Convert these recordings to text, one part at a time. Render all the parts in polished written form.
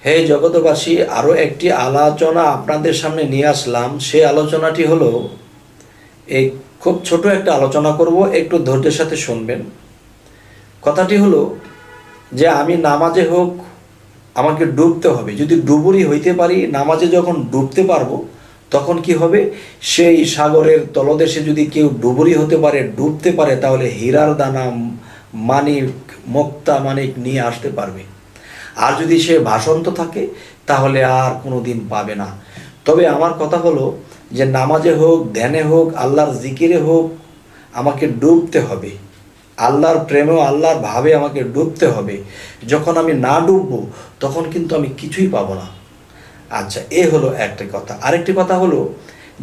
হে জগতবাসী, আরও একটি আলোচনা আপনাদের সামনে নিয়ে আসলাম। সেই আলোচনাটি হলো, এই খুব ছোট একটা আলোচনা করব, একটু ধৈর্যের সাথে শুনবেন। কথাটি হলো যে আমি নামাজে হোক আমাকে ডুবতে হবে। যদি ডুবুরি হইতে পারি, নামাজে যখন ডুবতে পারবো তখন কি হবে, সেই সাগরের তলদেশে যদি কেউ ডুবুরি হতে পারে, ডুবতে পারে, তাহলে হীরার দানা, মানিক, মুক্তা মানিক নিয়ে আসতে পারবে। আর যদি সে ভাসন্ত থাকে তাহলে আর কোনো দিন পাবে না। তবে আমার কথা হলো যে নামাজে হোক, ধ্যানে হোক, আল্লাহর জিকিরে হোক, আমাকে ডুবতে হবে। আল্লাহর প্রেমেও আল্লাহর ভাবে আমাকে ডুবতে হবে। যখন আমি না ডুববো তখন কিন্তু আমি কিছুই পাবো না। আচ্ছা, এ হলো একটা কথা। আরেকটি কথা হলো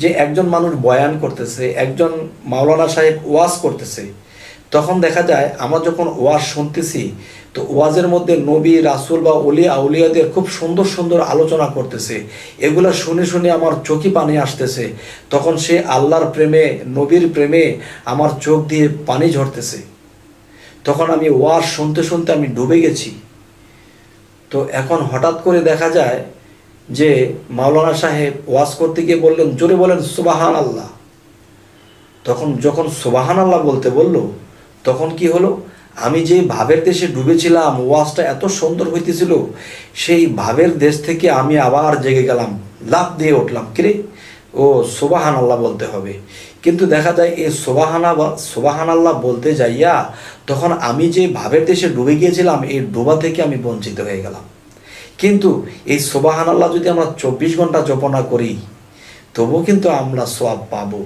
যে একজন মানুষ বয়ান করতেছে, একজন মাওলানা সাহেব ওয়াজ করতেছে, তখন দেখা যায় আমরা যখন ওয়াজ শুনতেছি তো ওয়াজের মধ্যে নবী, রাসূল বা ওলিয়া আউলিয়াদের খুব সুন্দর সুন্দর আলোচনা করতেছে। এগুলা শুনে শুনে আমার চোখে পানি আসতেছে। তখন সে আল্লাহর প্রেমে, নবীর প্রেমে আমার চোখ দিয়ে পানি ঝরতেছে। তখন আমি ওয়াজ শুনতে শুনতে আমি ডুবে গেছি। তো এখন হঠাৎ করে দেখা যায় যে মাওলানা সাহেব ওয়াজ করতে গিয়ে বললেন, জোরে বলেন সুবহান আল্লাহ। যখন সুবহান আল্লাহ বলতে বলল, তখন কি হলো, আমি যে ভাবের দেশে ডুবেছিলাম, ওয়াজটা এত সুন্দর হইতেছিল, সেই ভাবের দেশ থেকে আমি আবার জেগে গেলাম, লাফ দিয়ে উঠলাম, কিরে ও সুবহান আল্লাহ বলতে হবে। কিন্তু দেখা যায় এই সুবহান আল্লাহ বলতে যাইয়া তখন আমি যে ভাবের দেশে ডুবে গিয়েছিলাম, এই ডোবা থেকে আমি বঞ্চিত হয়ে গেলাম। কিন্তু এই সুবহান আল্লাহ যদি আমরা 24 ঘন্টা জপনা করি তবুও কিন্তু আমরা সওয়াব পাবো।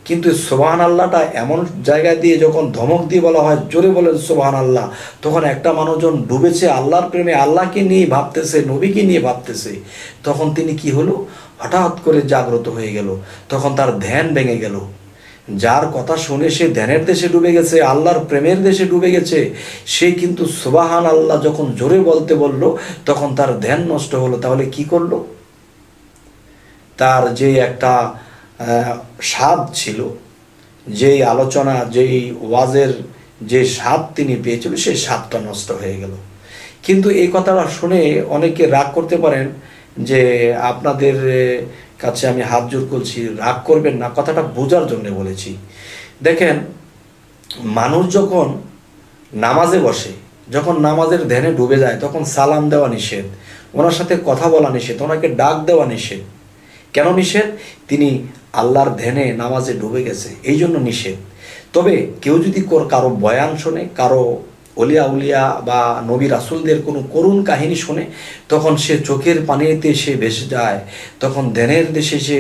কিন্তু সুবহান আল্লাহটা এমন জায়গায় দিয়ে যখন ধমক দিয়ে বলা হয়, জোরে বলেন সুবহান আল্লাহ, তখন একটা মানুষজন ডুবেছে আল্লাহর প্রেমে, আল্লাহকে নিয়ে ভাবতেছে, নবীকে নিয়ে ভাবতেছে, তখন তিনি কি হলো, হঠাৎ করে জাগ্রত হয়ে গেল। তখন তার ধ্যান ভেঙে গেল। যার কথা শুনে সে ধ্যানের দেশে ডুবে গেছে, আল্লাহর প্রেমের দেশে ডুবে গেছে, সে কিন্তু সুবহান আল্লাহ যখন জোরে বলতে বলল তখন তার ধ্যান নষ্ট হলো। তাহলে কি করলো, তার যে একটা স্বাদ ছিল, যেই আলোচনা, যেই ওয়াজের যে স্বাদ তিনি পেয়েছিল, সেই স্বাদটা নষ্ট হয়ে গেল। কিন্তু এই কথাটা শুনে অনেকে রাগ করতে পারেন যে আপনাদের কাছে আমি হাত জোর করছি, রাগ করবেন না, কথাটা বোঝার জন্য বলেছি। দেখেন, মানুষ যখন নামাজে বসে, যখন নামাজের ধ্যানে ডুবে যায়, তখন সালাম দেওয়া নিষেধ, ওনার সাথে কথা বলা নিষেধ, ওনাকে ডাক দেওয়া নিষেধ। কেন নিষেধ? তিনি আল্লাহর ধ্যানে নামাজে ডুবে গেছে, এই জন্য নিষেধ। তবে কেউ যদি কারো বয়ান শোনে, কারো অলিয়া উলিয়া বা নবী রাসূলদের কোনো করুণ কাহিনী শোনে, তখন সে চোখের পানিতে সে ভেসে যায়, তখন ধ্যানের দেশে সে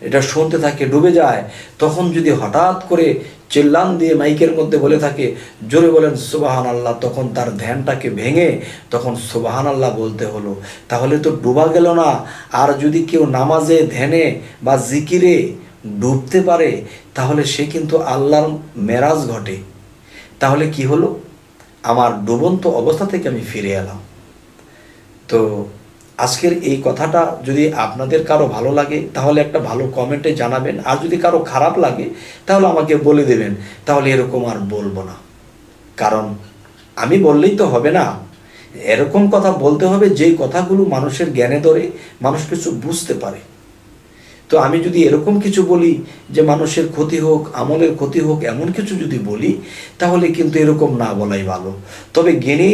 এটা শুনতে থাকে, ডুবে যায়। তখন যদি হঠাৎ করে চিল্লান দিয়ে মাইকের মধ্যে বলে থাকে, জোরে বলেন সুবহান আল্লাহ, তখন তার ধ্যানটাকে ভেঙে তখন সুবহান আল্লাহ বলতে হলো। তাহলে তো ডুবা গেল না। আর যদি কেউ নামাজে, ধ্যানে বা জিকিরে ডুবতে পারে, তাহলে সে কিন্তু আল্লাহর মেরাজ ঘটে। তাহলে কি হলো, আমার ডুবন্ত অবস্থা থেকে আমি ফিরে এলাম। তো আজকের এই কথাটা যদি আপনাদের কারো ভালো লাগে তাহলে একটা ভালো কমেন্টে জানাবেন, আর যদি কারো খারাপ লাগে তাহলে আমাকে বলে দেবেন। তাহলে এরকম আর বলবো না, কারণ আমি বললেই তো হবে না, এরকম কথা বলতে হবে যেই কথাগুলো মানুষের জ্ঞানে ধরে, মানুষ কিছু বুঝতে পারে। তো আমি যদি এরকম কিছু বলি যে মানুষের ক্ষতি হোক, আমলের ক্ষতি হোক, এমন কিছু যদি বলি, তাহলে কিন্তু এরকম না বলাই ভালো। তবে জ্ঞানী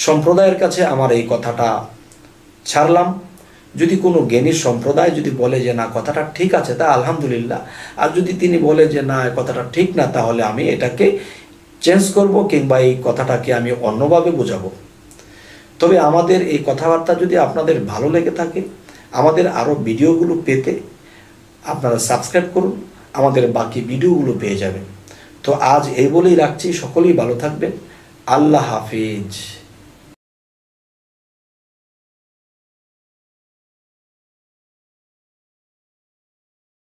সম্প্রদায়ের কাছে আমার এই কথাটা ছাড়লাম। যদি কোনো জ্ঞানী সম্প্রদায় যদি বলে যে না কথাটা ঠিক আছে, তা আলহামদুলিল্লাহ। আর যদি তিনি বলে যে না কথাটা ঠিক না, তাহলে আমি এটাকে চেঞ্জ করব, কিংবা এই কথাটাকে আমি অন্যভাবে বোঝাবো। তবে আমাদের এই কথাবার্তা যদি আপনাদের ভালো লেগে থাকে, আমাদের আরও ভিডিওগুলো পেতে আপনারা সাবস্ক্রাইব করুন, আমাদের বাকি ভিডিওগুলো পেয়ে যাবেন। তো আজ এই বলেই রাখছি, সকলেই ভালো থাকবেন। আল্লাহ হাফিজ।